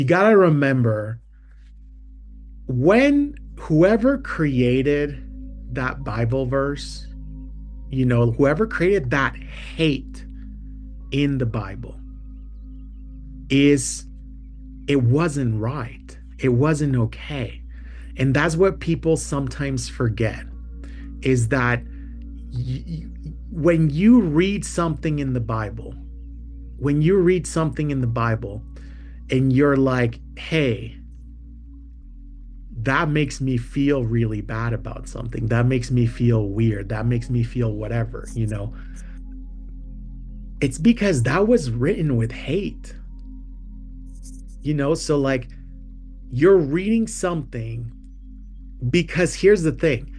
You got to remember when whoever created that Bible verse, whoever created that hate in the Bible is it wasn't right. It wasn't okay. And that's what people sometimes forget is that when you read something in the Bible, when you read something in the Bible and you're like, hey, that makes me feel really bad about something. That makes me feel weird. That makes me feel whatever. It's because that was written with hate. So like you're reading something because here's the thing.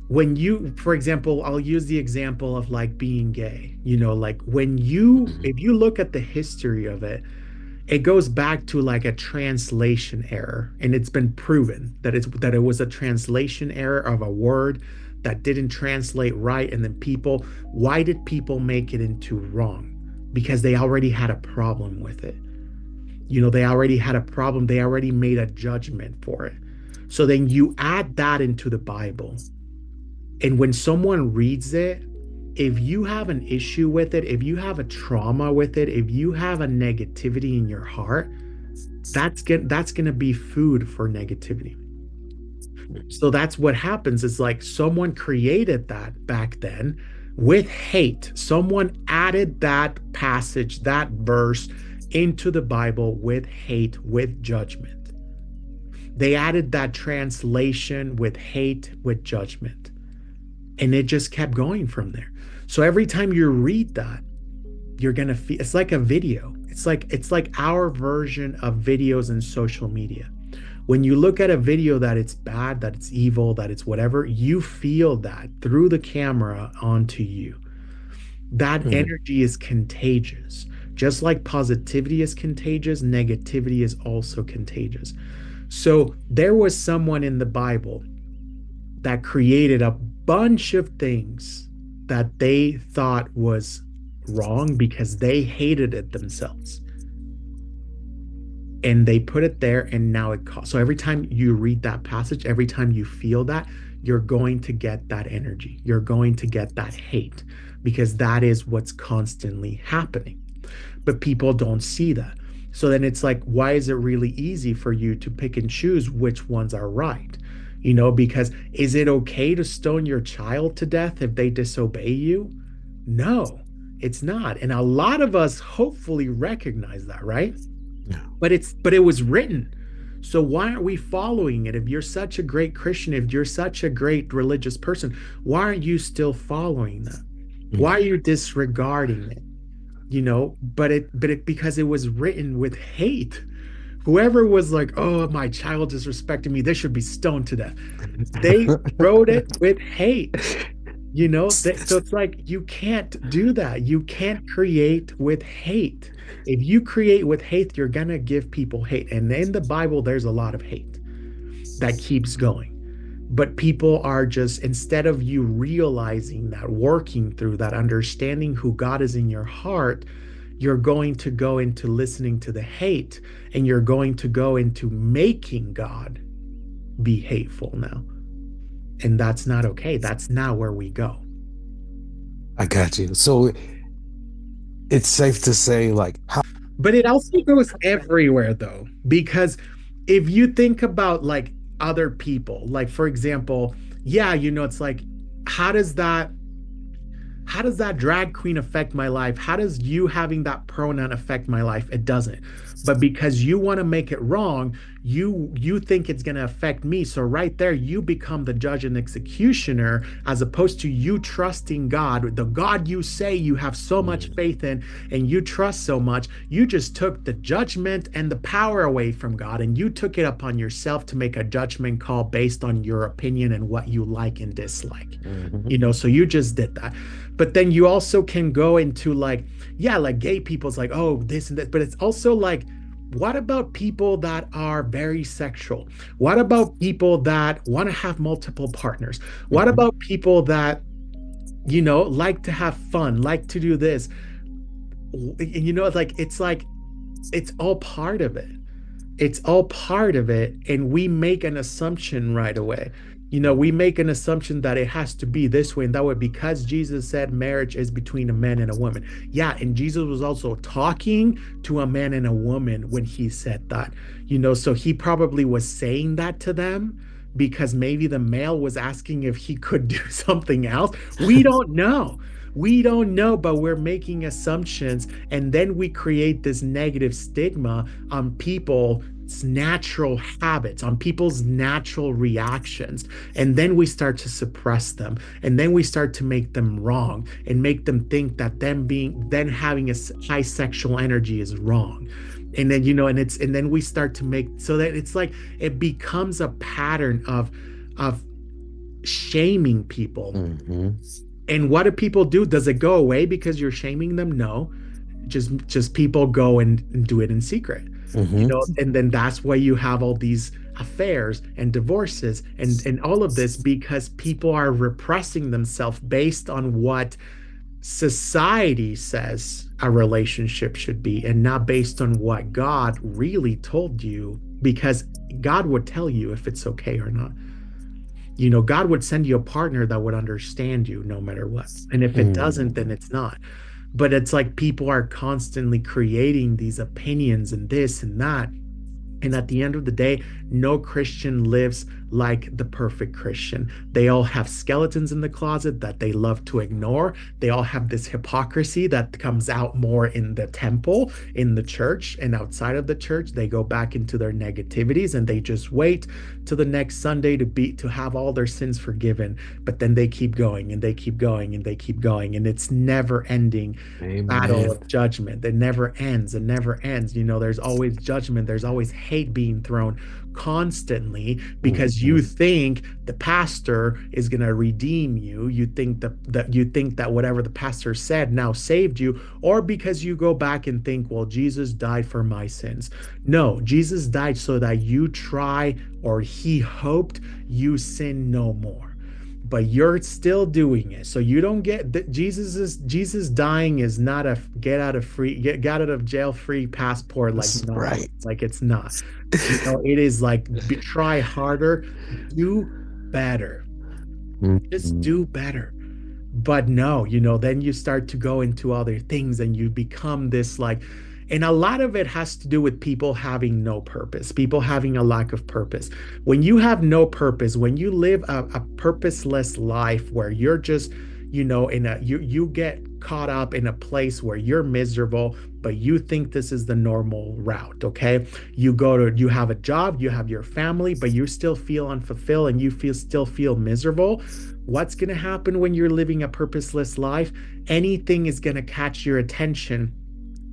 When you, for example, I'll use the example of like being gay, like if you look at the history of it, it goes back to like a translation error, and it's been proven that it was a translation error of a word that didn't translate right. And then why did people make it into wrong? Because they already had a problem with it. They already had a problem. They already made a judgment for it. So then you add that into the Bible. And when someone reads it, if you have an issue with it, if you have a trauma with it, if you have a negativity in your heart, that's gonna be food for negativity. So that's what happens. It's like someone created that back then with hate. Someone added that passage, that verse into the Bible with hate, with judgment. They added that translation with hate, with judgment. And it just kept going from there. So every time you read that, you're gonna feel it's like a video. It's like our version of videos in social media. When you look at a video that it's bad, that it's evil, that it's whatever, you feel that through the camera onto you. That Mhm. energy is contagious. Just like positivity is contagious, negativity is also contagious. So there was someone in the Bible that created a bunch of things that they thought was wrong because they hated it themselves. And they put it there, and now it costs. So every time you read that passage, every time you feel that, you're going to get that energy. You're going to get that hate because that is what's constantly happening. But people don't see that. So then it's like, why is it really easy for you to pick and choose which ones are right? Because is it okay to stone your child to death if they disobey you? No, it's not. And a lot of us hopefully recognize that, right? Yeah. But it was written. So why aren't we following it? If you're such a great Christian, if you're such a great religious person, why aren't you still following that? Why are Yeah. you disregarding it? But it because it was written with hate. Whoever was like, oh, my child disrespected me, they should be stoned to death. They wrote it with hate. So it's like you can't do that. You can't create with hate. If you create with hate, you're gonna give people hate. And in the Bible, there's a lot of hate that keeps going. But people are just, instead of you realizing that, working through that, understanding who God is in your heart, you're going to go into listening to the hate, and you're going to go into making God be hateful now. And that's not okay. That's not where we go. I got you. So it's safe to say, like, how. But it also goes everywhere though, because if you think about like other people, like for example, yeah, it's like, how does that how does that drag queen affect my life? How does you having that pronoun affect my life? It doesn't. But because you want to make it wrong, you think it's going to affect me. So right there, you become the judge and executioner, as opposed to you trusting God, the God you say you have so much Mm, faith in and you trust so much. You just took the judgment and the power away from God, and you took it upon yourself to make a judgment call based on your opinion and what you like and dislike. mhm. So you just did that. But then you also can go into like, yeah, like gay people's like, oh, this and that. But it's also like, what about people that are very sexual? What about people that want to have multiple partners? What Mhm. about people that, like to have fun, like to do this? And like it's all part of it. it's all part of it, and we make an assumption right away. We make an assumption that it has to be this way and that way because Jesus said marriage is between a man and a woman. Yeah, and Jesus was also talking to a man and a woman when he said that. So he probably was saying that to them because maybe the male was asking if he could do something else. We don't know. We don't know, but we're making assumptions, and then we create this negative stigma on people's natural habits, on people's natural reactions. And then we start to suppress them. And then we start to make them wrong and make them think that then having a high sexual energy is wrong. And then, and then we start to make so that it's like it becomes a pattern of shaming people. Hmm. And what do people do? Does it go away because you're shaming them? No. Just people go and do it in secret. Hmm. And then that's why you have all these affairs and divorces and all of this because people are repressing themselves based on what society says a relationship should be and not based on what God really told you, because God would tell you if it's okay or not. God would send you a partner that would understand you no matter what. And if it doesn't, then Hmm. it's not. But it's like people are constantly creating these opinions and this and that. And at the end of the day, no Christian lives like the perfect Christian. They all have skeletons in the closet that they love to ignore. They all have this hypocrisy that comes out more in the temple, in the church, and outside of the church. They go back into their negativities and they just wait to the next Sunday to have all their sins forgiven. But then they keep going and they keep going and they keep going. And it's never ending battle Amen. of judgment. It never ends. It never ends. There's always judgment. There's always hate being thrown constantly because you Hmm. think the pastor is going to redeem you. You think that whatever the pastor said now saved you, or because you go back and think, well, Jesus died for my sins. No, Jesus died so that you try, or he hoped you sin no more, but you're still doing it. So you don't get that. Jesus dying is not a get out of jail free passport like That's nonsense. right. Like it's not. It is like try harder, do better. Just Mhm. do better. But no, then you start to go into other things and you become this like, and a lot of it has to do with people having no purpose, people having a lack of purpose. When you have no purpose, when you live a purposeless life where you're just, you get caught up in a place where you're miserable, but you think this is the normal route, okay? You have a job, you have your family, but you still feel unfulfilled and you still feel miserable. What's going to happen when you're living a purposeless life? Anything is going to catch your attention.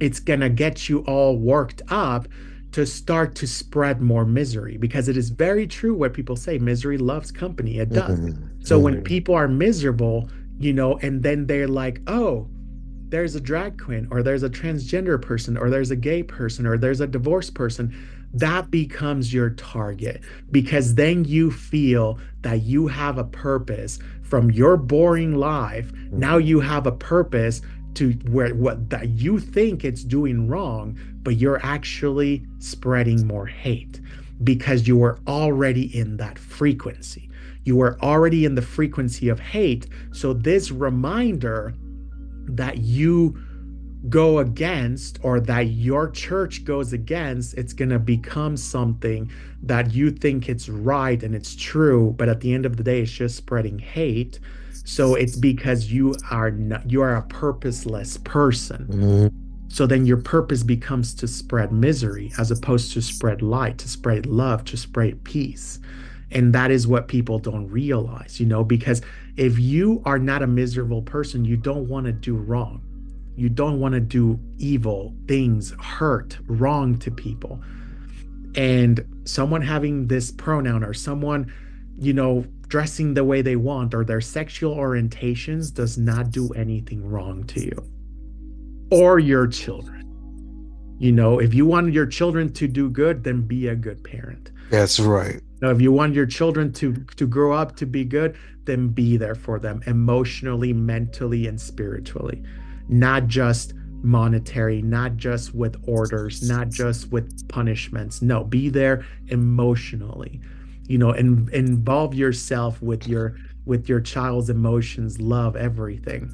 It's going to get you all worked up to start to spread more misery, because it is very true what people say, misery loves company. It does. Mhm. So when Mhm. people are miserable, and then they're like, oh, there's a drag queen, or there's a transgender person, or there's a gay person, or there's a divorced person, that becomes your target, because then you feel that you have a purpose from your boring life. Now Mhm. you have a purpose to where what that you think it's doing wrong, but you're actually spreading more hate because you were already in that frequency. You were already in the frequency of hate. So this reminder that you go against, or that your church goes against, it's going to become something that you think it's right and it's true, but at the end of the day it's just spreading hate. So it's because you are a purposeless person. Mhm. So then your purpose becomes to spread misery as opposed to spread light, to spread love, to spread peace. And that is what people don't realize, because if you are not a miserable person, you don't want to do wrong. You don't want to do evil things, hurt, wrong to people. And someone having this pronoun, or someone, dressing the way they want, or their sexual orientations does not do anything wrong to you or your children. If you want your children to do good, then be a good parent. That's right. If you want your children to grow up to be good, then be there for them emotionally, mentally, and spiritually, not just monetary, not just with orders, not just with punishments. No, be there emotionally. And involve yourself with your child's emotions, love everything.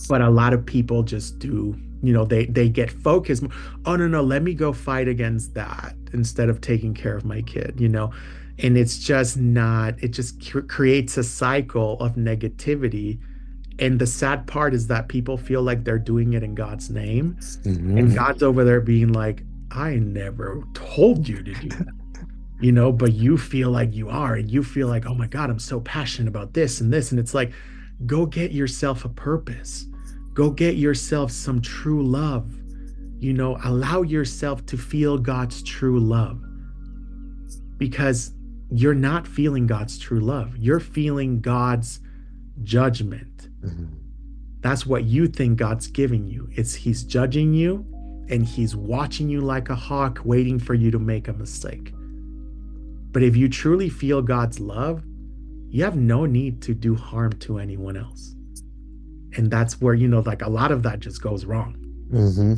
But a lot of people just do, they get focused. Oh no, no, let me go fight against that instead of taking care of my kid. And it's just not, it just creates a cycle of negativity. And the sad part is that people feel like they're doing it in God's name. And Hmm. God's over there being like, I never told you to do that, but you feel like you are. And you feel like, oh my God, I'm so passionate about this and this. And it's like, go get yourself a purpose. Go get yourself some true love. Allow yourself to feel God's true love because you're not feeling God's true love. You're feeling God's judgment. Hmm. That's what you think God's giving you. It's He's judging you and He's watching you like a hawk, waiting for you to make a mistake. But if you truly feel God's love, you have no need to do harm to anyone else. And that's where, like a lot of that just goes wrong. Hmm.